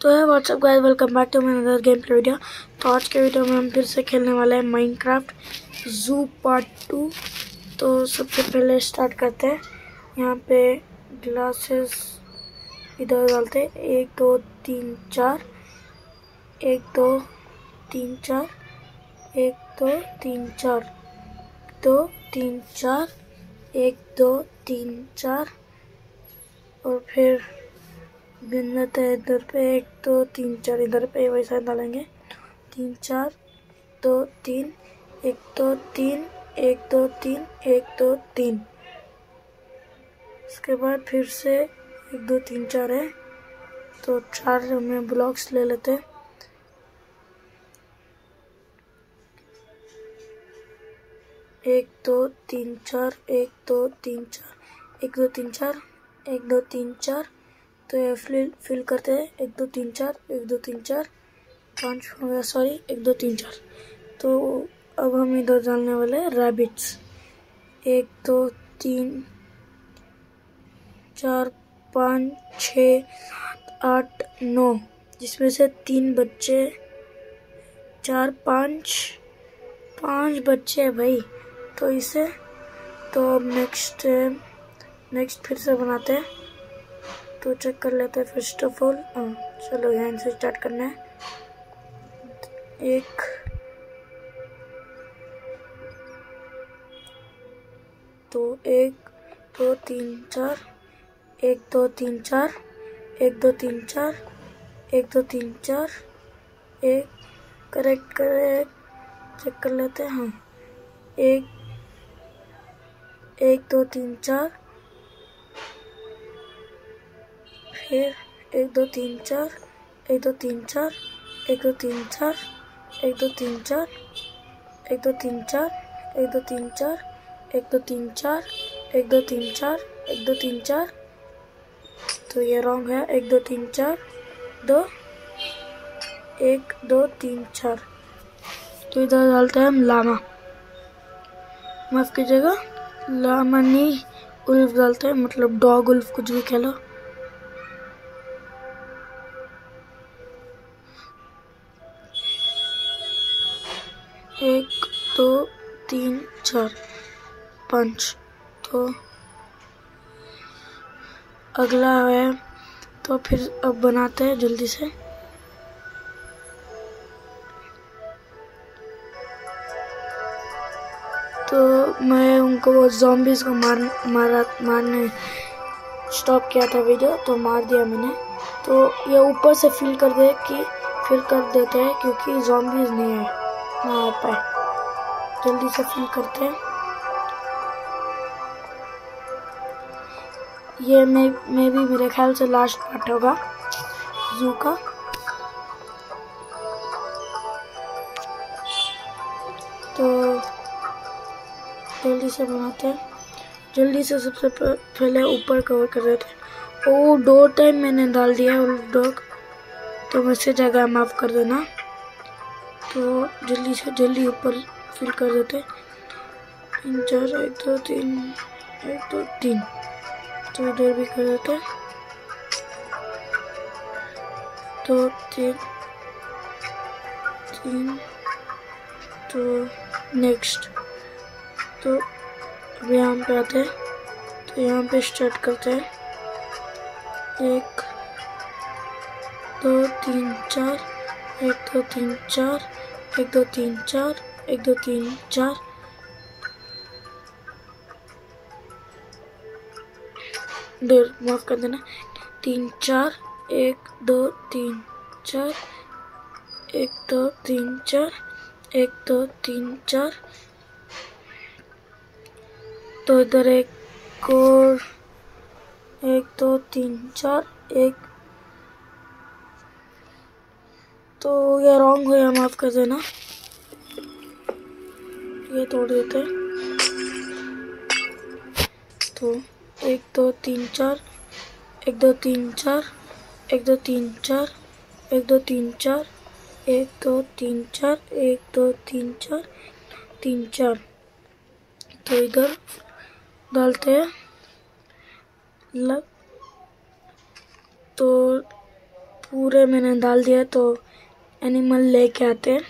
तो है WhatsApp guys, welcome back to my another game play video. तो आज के वीडियो में हम फिर से खेलने वाले हैं माइनक्राफ्ट ज़ू पार्ट 2। तो सबसे पहले स्टार्ट करते हैं। यहाँ पे ग्लासेस इधर डालते हैं, 1 2 3 4, 1 2 3 4, 1 2 3 4, 2 3 4, 1 2 3 4 और फिर गिनत है इधर पे 1 2 3 4, इधर पे वैसा डालेंगे 3 4 2 3 1 2 3 1 2 3 1 2 3। उसके बाद फिर से 1 2 3 4 है तो 4 में ब्लॉक्स ले लेते हैं। एक दो तीन चार, 1 2 3 4, 1 2 3 4, 1 2 3 4। तो ये फिल करते हैं 1 2 3 4, 1 2 3 4 5 हो गया, सॉरी 1 2 3 4। तो अब हम इधर डालने वाले हैं रैबिट्स। 1 2 3 4 5 6 8 9, जिसमें से 3 बच्चे, 4 5 बच्चे हैं भाई। तो इसे तो अब नेक्स्ट फिर से बनाते हैं। तो चेक कर लेते हैं फर्स्ट ऑफ ऑल। चलो यहाँ से स्टार्ट करना है। 1 तो 1 2 3 4, 1 2 3 4, 1 2 3 4, 1 2 3 4, 1 करेक्ट चेक कर लेते हैं। हाँ, 1 1 2 3 4, फिर 1 2 3 4, 1 2 3 4, 1 2 3 4, 1 2 3 4, 1 2 3 4, 1 2 3 4, 1 2 3 4, 1 2 3 4, 1 2 3 4। तो ये रॉन्ग है। 1 2 3 4 2, 1 2 3 4। तो इधर डालते हैं हम लामा, माफ कीजिएगा लामा नहीं उल्फ डालते हैं, मतलब डॉग उल्फ कुछ भी खेलो। एक दो तीन चार 5। तो अगला है, तो फिर अब बनाते हैं जल्दी से। तो मैं उनको वो ज़ॉम्बीज़ को मारने स्टॉप किया था वीडियो, तो मार दिया मैंने। तो ये ऊपर से फिल कर देते हैं क्योंकि ज़ॉम्बीज़ नहीं है ना आ पाए। जल्दी से फिल करते हैं। ये मैं भी मेरे ख्याल से लास्ट पार्ट होगा ज़ू का। तो जल्दी से बनाते हैं। जल्दी से सबसे पहले ऊपर कवर कर देते हैं। ओ 2 टाइम मैंने डाल दिया उल्फ डॉग, तो मुझसे जगह माफ़ कर देना। तो जल्दी ऊपर फिल कर देते हैं। 3 4 1 2 3 1 2 3। तो इधर भी कर देते हैं। 2 3 3। तो नेक्स्ट तो अब यहाँ पे आते हैं। तो यहाँ पे स्टार्ट करते हैं। 1 2 3 4, 1 2 3 4, 1 2 3 4, 1 2 3 4। इधर माफ कर देना। 3 4 1 2 3 4, 1 2 3 4, 1 2 3 4। तो इधर एक और 1 2 3 4 1। तो ये रॉन्ग हो या माफ कर देना। ये तोड़ देते हैं। तो 1 2 3 4, 1 2 3 4, 1 2 3 4, 1 2 3 4, 1 2 3 4, 1 2 3 4 3 4। तो इधर डालते हैं तो पूरे मैंने डाल दिया तो एनिमल लेके आते हैं।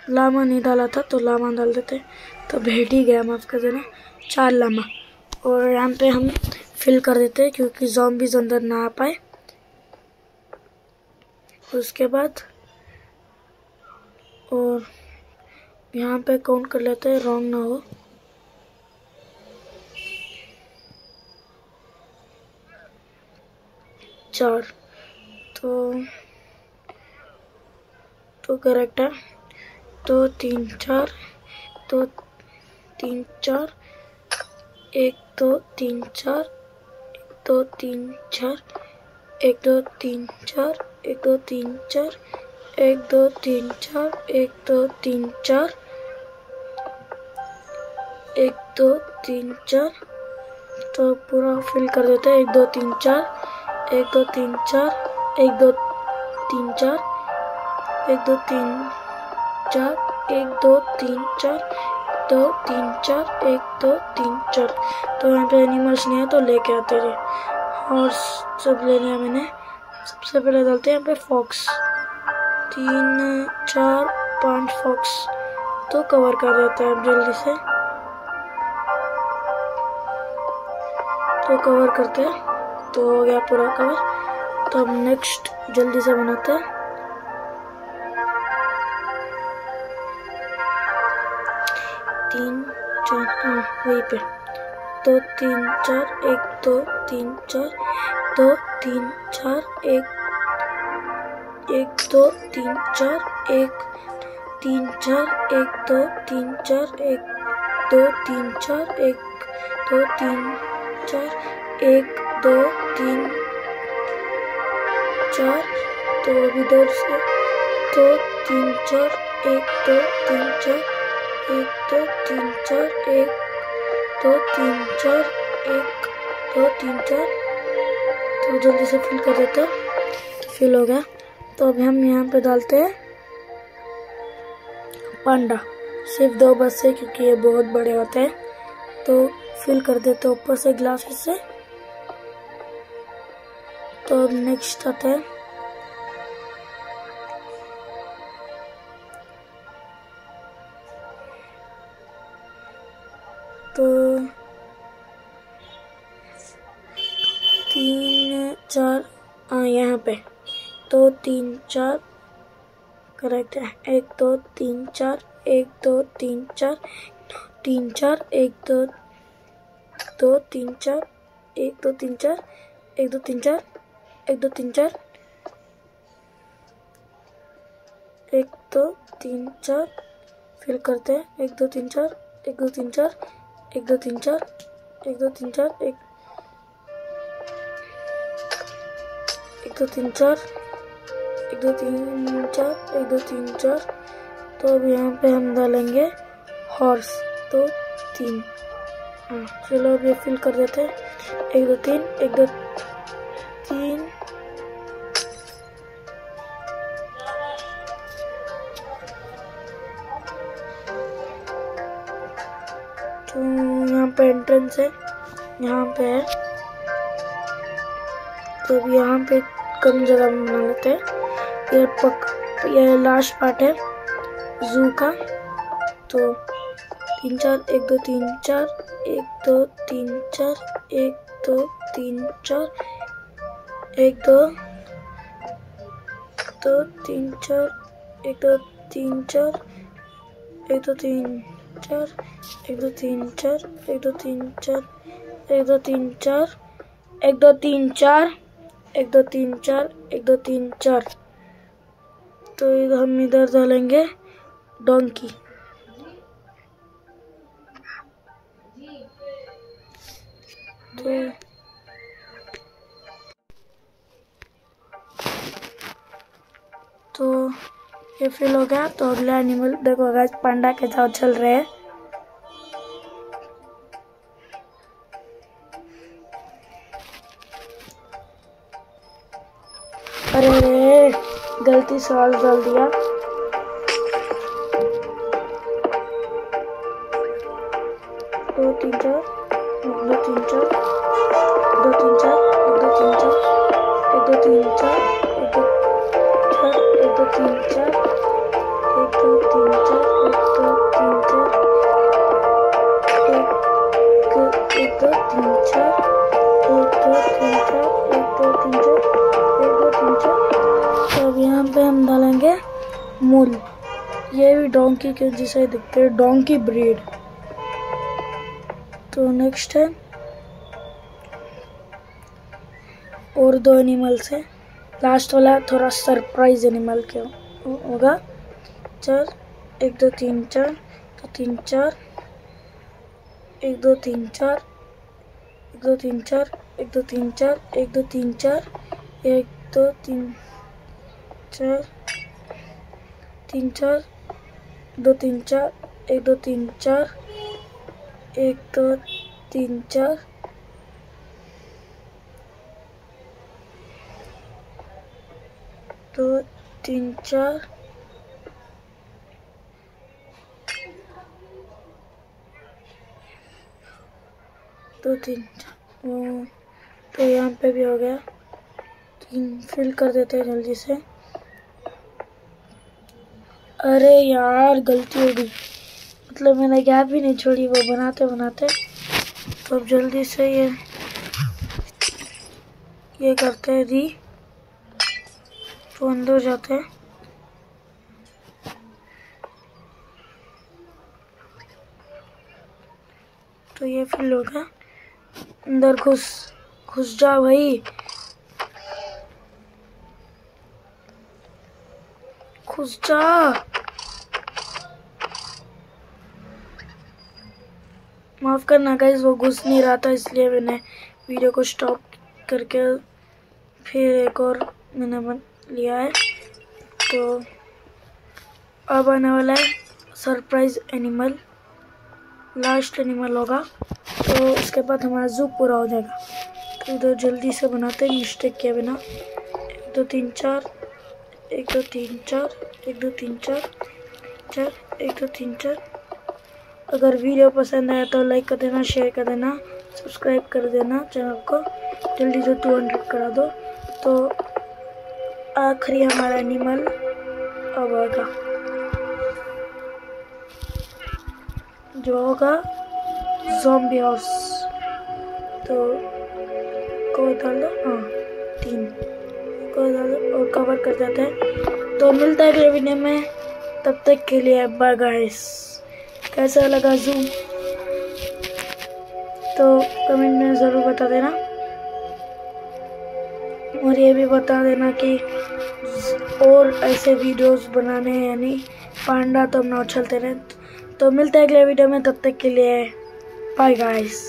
लामा नहीं डाला था तो लामा डाल देते, तो भेड़ ही गया, माफ कर देना, 4 लामा। और यहाँ पे हम फिल कर देते हैं क्योंकि ज़ॉम्बीज़ अंदर ना आ पाए। उसके बाद और यहाँ पे काउंट कर लेते हैं, रॉन्ग ना हो। चार तो करेक्ट है। 2 3 4 2 3 4 1 2 3 4 1 2 3 4 1 2 3 4 1 2 3 4 1 2 3 4 1 2 3 4 1 2 3 4। तो पूरा फिल कर देते हैं। 1 2 3 4 1 2 3 4 1 2 3 4 1 2 3 4 1 2 3 4 2 3 4 1 2 3 4। तो यहाँ पे एनिमल्स नहीं है तो लेके आते थे। हॉर्स सब ले लिया मैंने। सबसे पहले डालते हैं यहाँ पे फॉक्स। 3 4 5 फॉक्स तो कवर कर देते हैं अब जल्दी से। तो कवर करते हैं, तो हो गया पूरा कवर। तो अब नेक्स्ट जल्दी से बनाते हैं। 3 4 हाँ वहीं पे 2 3 4 1 2 3 4 2 3 4 1 1 2 3 4 1 3 4 1 2 3 4 1 2 3 4 1 2 3 4 1 2 3 4। तो अभी 2 से 2 3 4 1 2 3 4 1 2 3 4 1 2 3 4 1 2 3 4। तो जल्दी से फिल कर देते हैं। तो फिल हो गया। तो अब हम यहाँ पे डालते हैं पांडा। सिर्फ 2 बस से क्योंकि ये बहुत बड़े होते हैं। तो फिल कर देते हैं ऊपर से ग्लासेस से। तो अब नेक्स्ट आते हैं तो 3 4 हाँ यहाँ पे 2 3 4 करेक्ट है। 1 2 3 4 1 2 3 4 3 4 1 2 2 3 4 1 2 3 4 1 2 3 4 1 2 3 4 1 2 3 4 फिल करते हैं। 1 2 3 4 1 2 3 4 1 2 3 4 1 2 3 4 1 2 3 4 1 2 3 4 1 2 3 4। तो अब यहाँ पे हम डालेंगे हॉर्स। तो 3 हाँ चलो अब ये फिल कर देते हैं। 1 2 3 1 2 3 तो यहाँ पे एंट्रेंस है, यहाँ पे है। तो अब यहाँ पे कम जगह में बना लेते हैं। ये लास्ट पार्ट है जू का। तो 3 4 1 2 3 4 1 2 3 4 1 2 3 4 1 2 2 3 4 1 2 3 4 1 2 3 4 1 2 3 4 1 2 3 4 1 2 3 4 1 2 3 4 1 2 3 4 1 2 3 4। तो हम इधर डालेंगे डोंकी। तो ये फिल हो गया। तो अगला एनिमल देखो गाइस, पांडा के साथ चल रहे हैं। अरे गलती से ऑल डाल दिया। दो तीन चार 1 2 3 4 1 2 3 4 1 2 3 4 1 2 3 4 मूल, ये भी डोंकी के जैसे दिखते हैं, डोंकी ब्रीड। तो नेक्स्ट है और 2 एनिमल्स है। लास्ट वाला थोड़ा सरप्राइज एनिमल क्या होगा। 4 1 2 3 4 तो 3 4 1 2 3 4 1 2 3 4 1 2 3 4 1 2 3 4 1 2 3 4 3 4 2 3 4 1 2 3 4 1 2 3 4 2 3 4 2 3 4। तो यहाँ पे भी हो गया। 3 फिल कर देते हैं जल्दी से। अरे यार गलती हो गई, मतलब मैंने गैप भी नहीं छोड़ी वो बनाते बनाते। तो अब जल्दी से ये करते हैं री, तो अंदर जाते हैं। तो ये फिल हो गया। अंदर घुस जा भाई, घुस जा। माफ करना गाइस, वो घुस नहीं रहा था इसलिए मैंने वीडियो को स्टॉप करके फिर एक और मैंने बन लिया है। तो अब आने वाला है सरप्राइज एनिमल, लास्ट एनिमल होगा। तो उसके बाद हमारा जू पूरा हो जाएगा। तो इधर जल्दी से बनाते हैं मिस्टेक किए बिना। 1 2 3 4 1 2 3 4 1 2 3 4 4 1 2 3 4। अगर वीडियो पसंद आया तो लाइक कर देना, शेयर कर देना, सब्सक्राइब कर देना चैनल को। जल्दी से 200 करा दो। तो आखिरी हमारा एनिमल अब होगा, जो होगा ज़ॉम्बी हाउस। तो को डाल दो, हाँ 3 को डाल दो और कवर कर देते हैं। तो मिलता है अगले वीडियो में, तब तक के लिए बाय गाइस। कैसा लगा जू तो कमेंट में ज़रूर बता देना, और ये भी बता देना कि और ऐसे वीडियोस बनाने हैं या नहीं। पांडा तो हम नॉट चलते रहे। तो मिलते हैं अगले वीडियो में, तब तक के लिए बाय गाइस।